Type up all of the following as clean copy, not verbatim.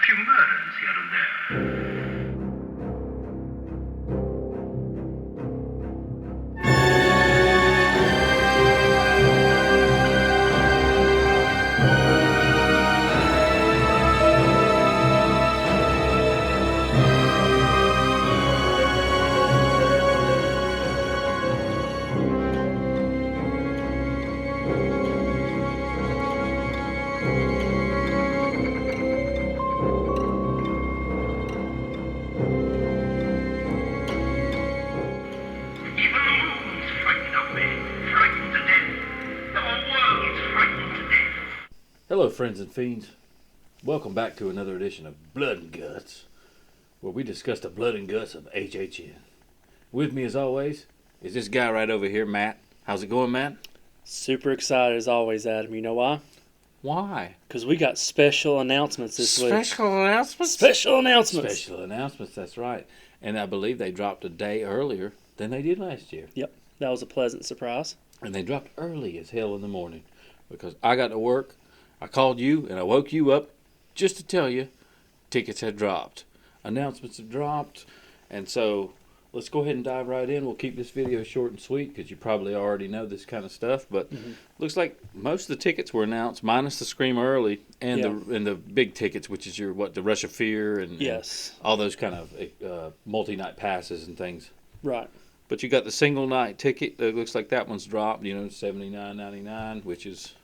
few murders here and there. Even the moon's frightened of me, frightened to death. The whole world is frightened to death. Hello, friends and fiends. Welcome back to another edition of Blood and Guts, where we discuss the blood and guts of HHN. With me, as always, is this guy right over here, Matt. How's it going, Matt? Super excited as always, Adam. You know why? Why? Because we got special announcements this week. Special announcements? Special announcements. Special announcements, that's right. And I believe they dropped a day earlier than they did last year. Yep, that was a pleasant surprise. And they dropped early as hell in the morning because I got to work. I called you and I woke you up just to tell you tickets had dropped. Announcements have dropped. And so let's go ahead and dive right in. We'll keep this video short and sweet because you probably already know this kind of stuff. But looks like most of the tickets were announced, minus the Scream Early and the big tickets, which is the Rush of Fear and, Yes. and all those kind of multi-night passes and things. Right. But you got the single night ticket. It looks like that one's dropped. $79.99, which is,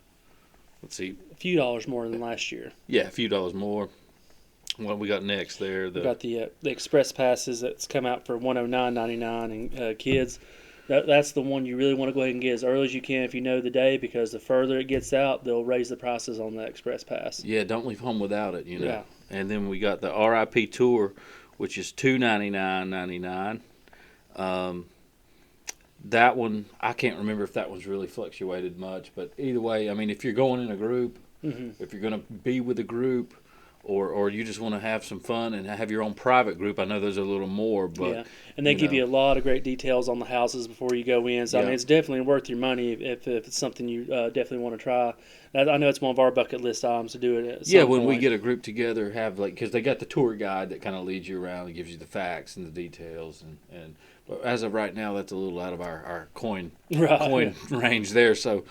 let's see, A few dollars more than last year. yeah, a few dollars more. What we got next there? We got the express passes that's come out for $109.99, and kids, that's the one you really want to go ahead and get as early as you can if you know the day, because the further it gets out, they'll raise the prices on the express pass. Yeah, don't leave home without it. Yeah. And then we got the RIP tour, which is $299.99. That one, I can't remember if that one's really fluctuated much, but either way, I mean, if you're going in a group, if you're going to be with a group, or you just want to have some fun and have your own private group, I know there's a little more, but Yeah, and they give you a lot of great details on the houses before you go in. So I mean, it's definitely worth your money if it's something you definitely want to try. I know it's one of our bucket list items to do it. At some when point. we get a group together, have because they got the tour guide that kind of leads you around and gives you the facts and the details, and but as of right now, that's a little out of our coin range there. So,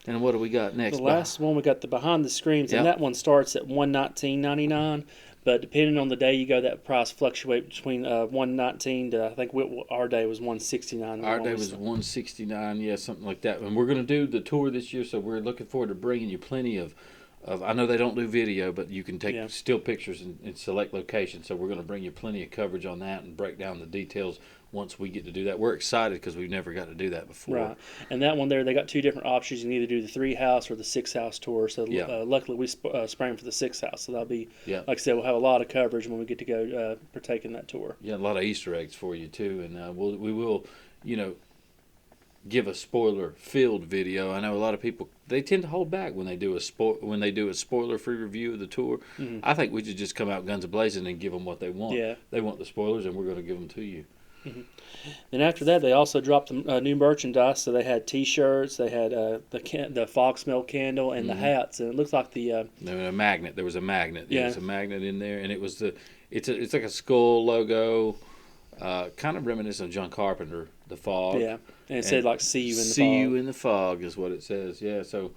and what do we got next? The last one, we got the Behind the Screams, and that one starts at $119.99. But depending on the day you go, that price fluctuates between $119 to, I think our day was $169. Our day was $169, yeah, something like that. And we're going to do the tour this year, so we're looking forward to bringing you plenty of I know they don't do video, but you can take still pictures in select locations. So we're going to bring you plenty of coverage on that and break down the details once we get to do that. We're excited because we've never got to do that before. Right. And that one there, they got two different options. You can either do the 3-house or the 6-house tour. So luckily we sprang for the 6-house. So that'll be, like I said, we'll have a lot of coverage when we get to go partake in that tour. Yeah, a lot of Easter eggs for you too. And we will, give a spoiler-filled video. I know a lot of people, they tend to hold back when they do a spoiler-free review of the tour. I think we should just come out guns a-blazing and give them what they want. Yeah. They want the spoilers, and we're going to give them to you. Then after that, they also dropped the new merchandise. So they had T-shirts, they had the fog smell candle, and the hats. And it looks like there was a magnet. There was a magnet. Yeah. There was a magnet in there, and it was it's like a skull logo, kind of reminiscent of John Carpenter, The Fog. Yeah, and it said like "See you in the fog." See you in the fog is what it says. Yeah, so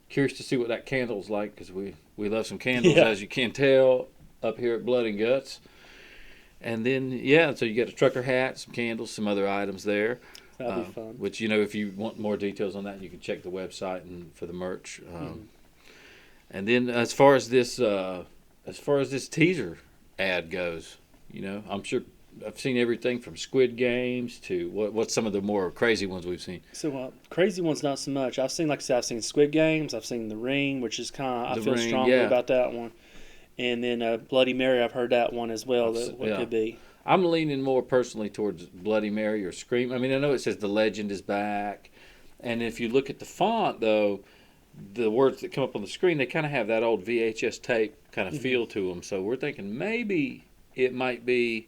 curious to see what that candle's like because we love some candles, as you can tell up here at Blood and Guts. And then, so you got a trucker hat, some candles, some other items there. That'll be fun. Which, if you want more details on that, you can check the website and for the merch. And then as far as this teaser ad goes, I'm sure I've seen everything from Squid Games to what's some of the more crazy ones we've seen. So crazy ones, not so much. I've seen Squid Games. I've seen The Ring, which is I feel strongly about that one. And then Bloody Mary, I've heard that one as well. Could be. I'm leaning more personally towards Bloody Mary or Scream. I mean, I know it says The Legend is back. And if you look at the font, though, the words that come up on the screen, they kind of have that old VHS tape kind of feel to them. So we're thinking maybe it might be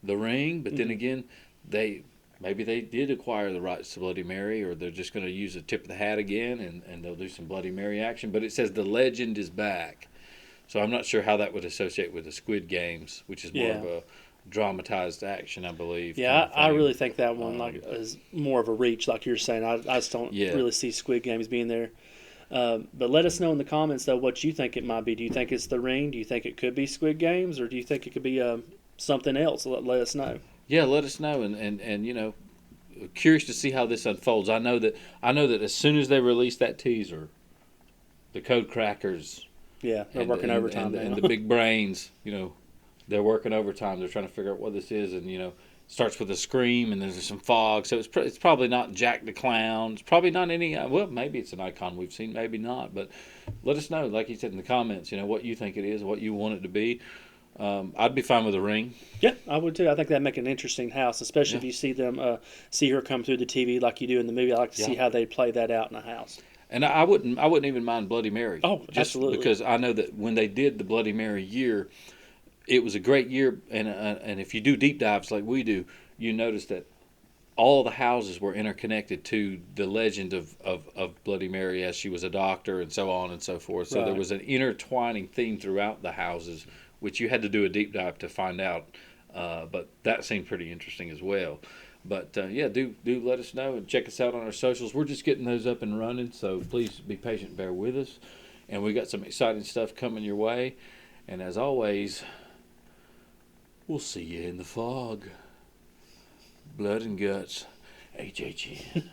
The Ring. But then again, maybe they did acquire the rights to Bloody Mary, or they're just going to use the tip of the hat again, and they'll do some Bloody Mary action. But it says The Legend is back. So I'm not sure how that would associate with the Squid Games, which is more Yeah. of a dramatized action, I believe. Yeah, kind of I thing. really think that one is more of a reach, like you're saying. I just don't Yeah. really see Squid Games being there. But let us know in the comments though what you think it might be. Do you think it's The Ring? Do you think it could be Squid Games, or do you think it could be something else? Let us know. Yeah, let us know, and you know, curious to see how this unfolds. I know that as soon as they release that teaser, the code crackers Yeah, they're working overtime now. and the big brains, you know, they're working overtime. They're trying to figure out what this is, and you know, starts with a scream, and there's some fog. So it's probably not Jack the Clown. It's probably not any. Well, maybe it's an icon we've seen, maybe not. But let us know, like you said in the comments, you know, what you think it is, what you want it to be. I'd be fine with The Ring. Yeah, I would too. I think that'd make an interesting house, especially if Yeah. you see them see her come through the TV like you do in the movie. I like to see Yeah. how they play that out in a house. And I wouldn't even mind Bloody Mary. Oh, just absolutely. Because I know that when they did the Bloody Mary year, it was a great year. And if you do deep dives like we do, you notice that all the houses were interconnected to the legend of Bloody Mary as she was a doctor and so on and so forth. So there Right. was an intertwining theme throughout the houses, which you had to do a deep dive to find out. But that seemed pretty interesting as well. But yeah, do let us know and check us out on our socials. We're just getting those up and running, so please be patient, bear with us. And we got some exciting stuff coming your way. And as always, we'll see you in the fog. Blood and guts. HHN.